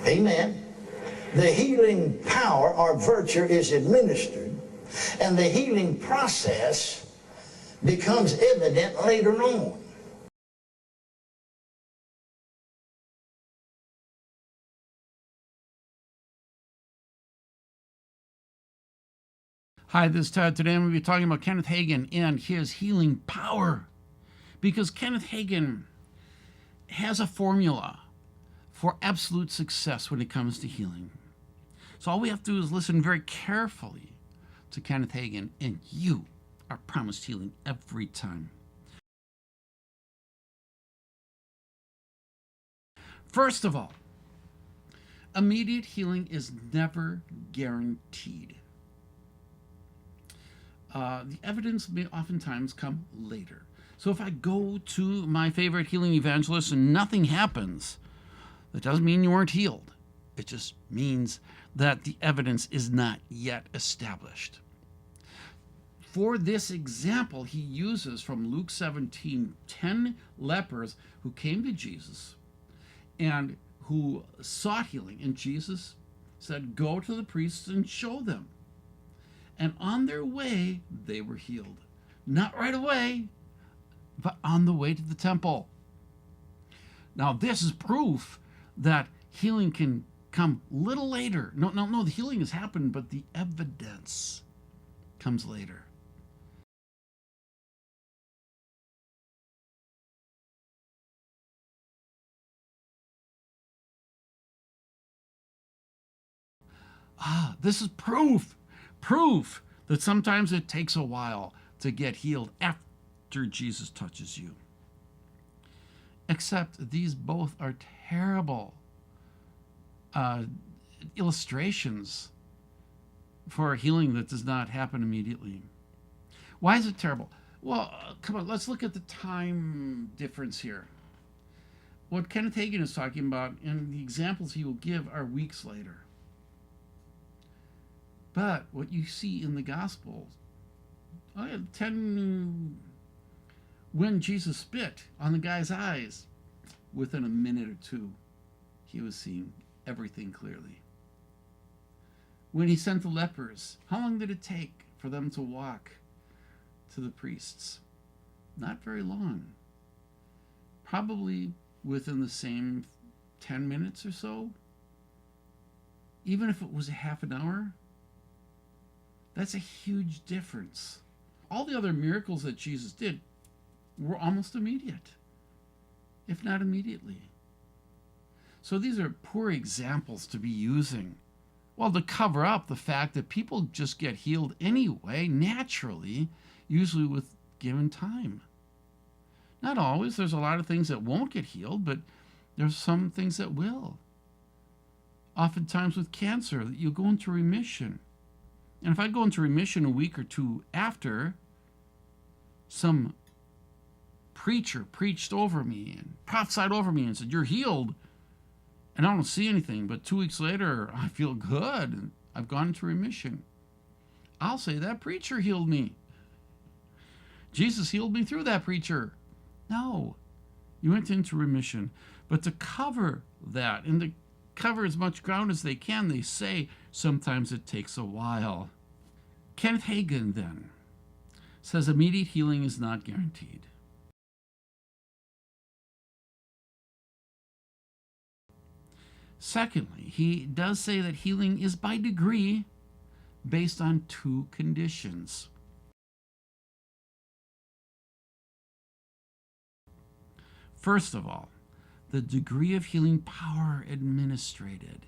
Amen. The healing power or virtue is administered, and the healing process becomes evident later on. Hi, this is Ted. Today I'm going to be talking about Kenneth Hagin and his healing power. Because Kenneth Hagin has a formula for absolute success when it comes to healing. So all we have to do is listen very carefully to Kenneth Hagin, and you are promised healing every time. First of all, immediate healing is never guaranteed. The evidence may oftentimes come later. So if I go to my favorite healing evangelist and nothing happens, that doesn't mean you weren't healed. It just means that the evidence is not yet established. For this example, he uses from Luke 17, 10 lepers who came to Jesus and who sought healing. And Jesus said, go to the priests and show them. And on their way, they were healed. Not right away, but on the way to the temple. Now, this is proof that healing can come a little later. No, the healing has happened, but the evidence comes later. This is proof that sometimes it takes a while to get healed after Jesus touches you. Except these both are terrible illustrations for healing that does not happen immediately. Why is it terrible? Well, come on, let's look at the time difference here. What Kenneth Hagin is talking about and the examples he will give are weeks later. But what you see in the Gospels, when Jesus spit on the guy's eyes, within a minute or two, he was seeing everything clearly. When he sent the lepers, how long did it take for them to walk to the priests? Not very long. Probably within the same 10 minutes or so. Even if it was a half an hour, that's a huge difference. All the other miracles that Jesus did were almost immediate, if not immediately. So these are poor examples to be using, well, to cover up the fact that people just get healed anyway, naturally, usually with given time. Not always. There's a lot of things that won't get healed, but there's some things that will. Oftentimes with cancer, you'll go into remission. And if I go into remission a week or two after, some preacher preached over me and prophesied over me and said, you're healed, and I don't see anything, but 2 weeks later, I feel good, and I've gone into remission. I'll say that preacher healed me. Jesus healed me through that preacher. No, you went into remission. But to cover that, and to cover as much ground as they can, they say sometimes it takes a while. Kenneth Hagin then says immediate healing is not guaranteed. Secondly, he does say that healing is by degree based on two conditions. First of all, the degree of healing power administered.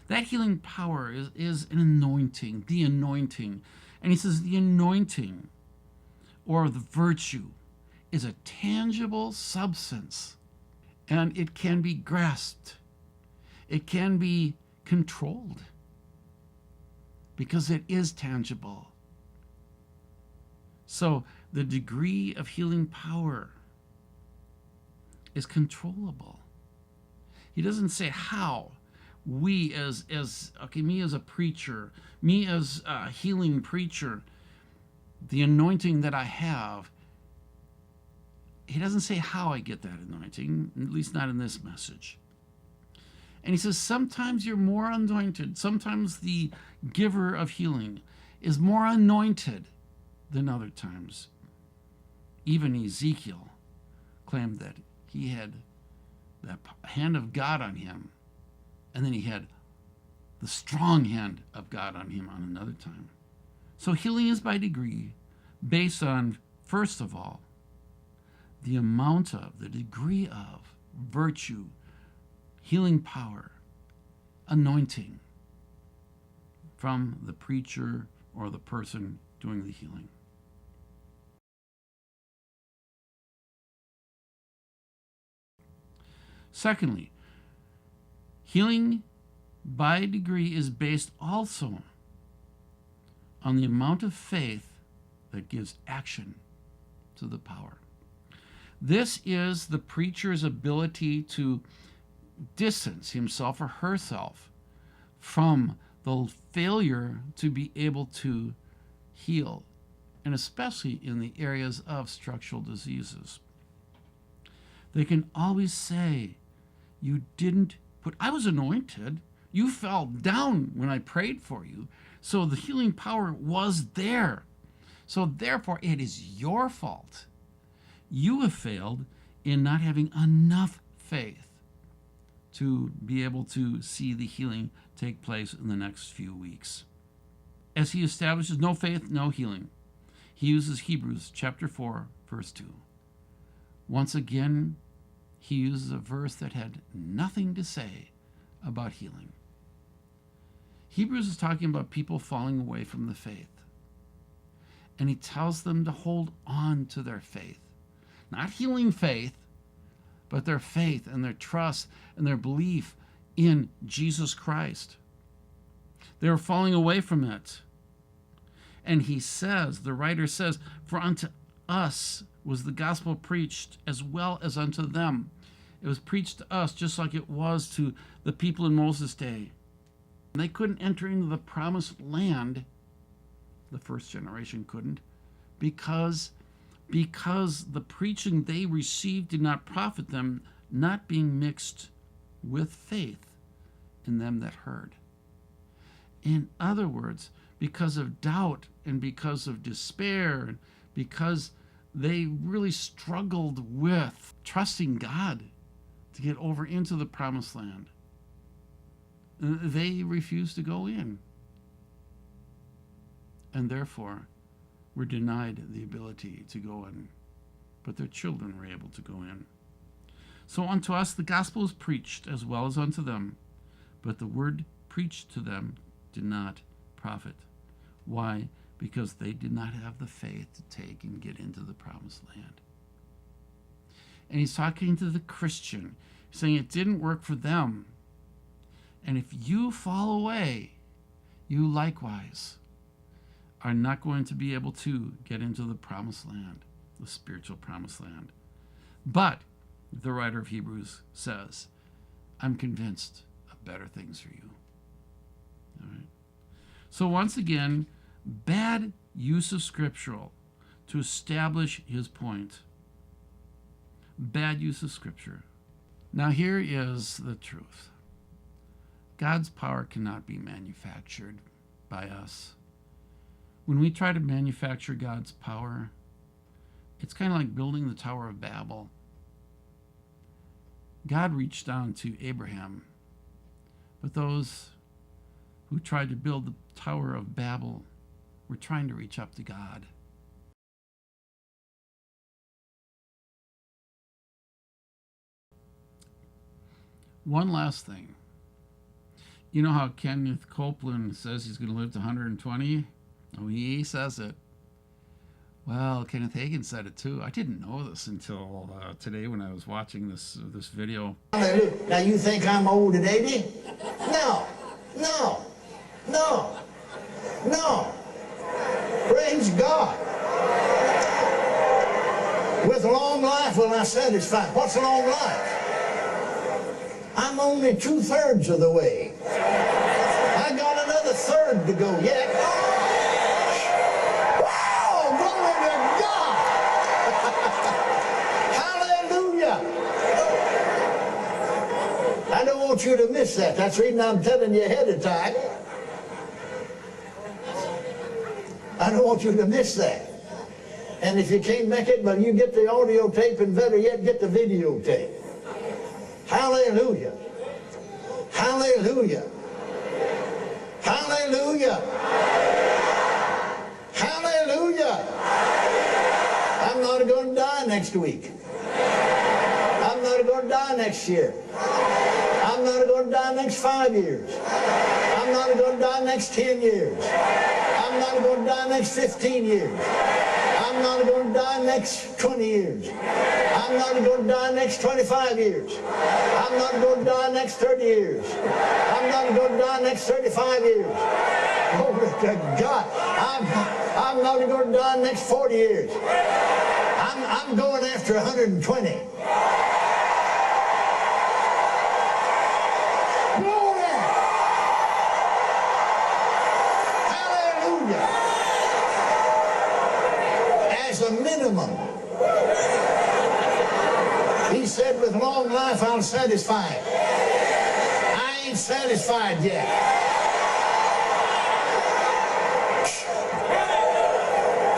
That healing power is an anointing, the anointing. And he says the anointing, or the virtue, is a tangible substance, and it can be grasped. It can be controlled, because it is tangible. So the degree of healing power is controllable. He doesn't say how. Me as a preacher, me as a healing preacher, the anointing that I have, he doesn't say how I get that anointing, at least not in this message. And he says, sometimes you're more anointed. Sometimes the giver of healing is more anointed than other times. Even Ezekiel claimed that he had the hand of God on him, and then he had the strong hand of God on him on another time. So healing is by degree, based on, first of all, the amount of, the degree of virtue, healing power, anointing from the preacher or the person doing the healing. Secondly, healing by degree is based also on the amount of faith that gives action to the power. This is the preacher's ability to distance himself or herself from the failure to be able to heal, and especially in the areas of structural diseases. They can always say, you didn't put, I was anointed, you fell down when I prayed for you, so the healing power was there. So therefore, it is your fault. You have failed in not having enough faith to be able to see the healing take place in the next few weeks. As he establishes no faith, no healing, he uses Hebrews chapter 4, verse 2. Once again, he uses a verse that had nothing to say about healing. Hebrews is talking about people falling away from the faith. And he tells them to hold on to their faith. Not healing faith, but their faith and their trust and their belief in Jesus Christ. They were falling away from it. And he says, the writer says, for unto us was the gospel preached as well as unto them. It was preached to us just like it was to the people in Moses' day. They couldn't enter into the promised land. The first generation couldn't, because the preaching they received did not profit them, not being mixed with faith in them that heard. In other words, because of doubt and because of despair, and because they really struggled with trusting God to get over into the promised land, they refused to go in. And therefore were denied the ability to go in. But their children were able to go in. So unto us the gospel is preached as well as unto them, but the word preached to them did not profit. Why? Because they did not have the faith to take and get into the promised land. And he's talking to the Christian, saying it didn't work for them. And if you fall away, you likewise are not going to be able to get into the promised land, the spiritual promised land. But the writer of Hebrews says, I'm convinced of better things for you. All right. So once again, bad use of scriptural to establish his point. Bad use of scripture. Now here is the truth. God's power cannot be manufactured by us. When we try to manufacture God's power, it's kind of like building the Tower of Babel. God reached down to Abraham, but those who tried to build the Tower of Babel were trying to reach up to God. One last thing. You know how Kenneth Copeland says he's going to live to 120? Oh, he says it. Well, Kenneth Hagin said it too. I didn't know this until today when I was watching this video. Hallelujah. Now you think I'm old at 80? No, no, no, no. Praise God. With long life will I satisfy. What's long life? I'm only 2/3 of the way. I got another third to go yet. Wow! Glory to God! Hallelujah! I don't want you to miss that. That's the reason I'm telling you ahead of time. I don't want you to miss that. And if you can't make it, well, you get the audio tape, and better yet, get the videotape. Hallelujah. Hallelujah. Hallelujah. Hallelujah. I'm not going to die next week. I'm not going to die next year. I'm not going to die next 5 years. I'm not going to die next 10 years. I'm not going to die next 15 years. I'm not going to die next 20 years. I'm not going to die next 25 years. I'm not going to die next 30 years. I'm not going to die next 35 years. Glory to God. I'm not going to die next 40 years. I'm going after 120. Glory. Hallelujah. As a minimum, he said, with long life I'll satisfy it. I ain't satisfied yet.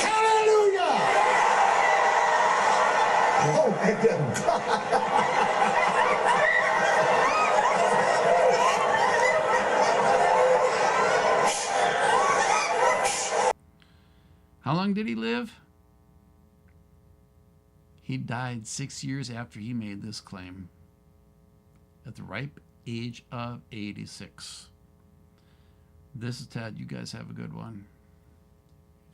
Hallelujah! Glory to God. How long did he live? He died 6 years after he made this claim, at the ripe age of 86. This is Ted. You guys have a good one.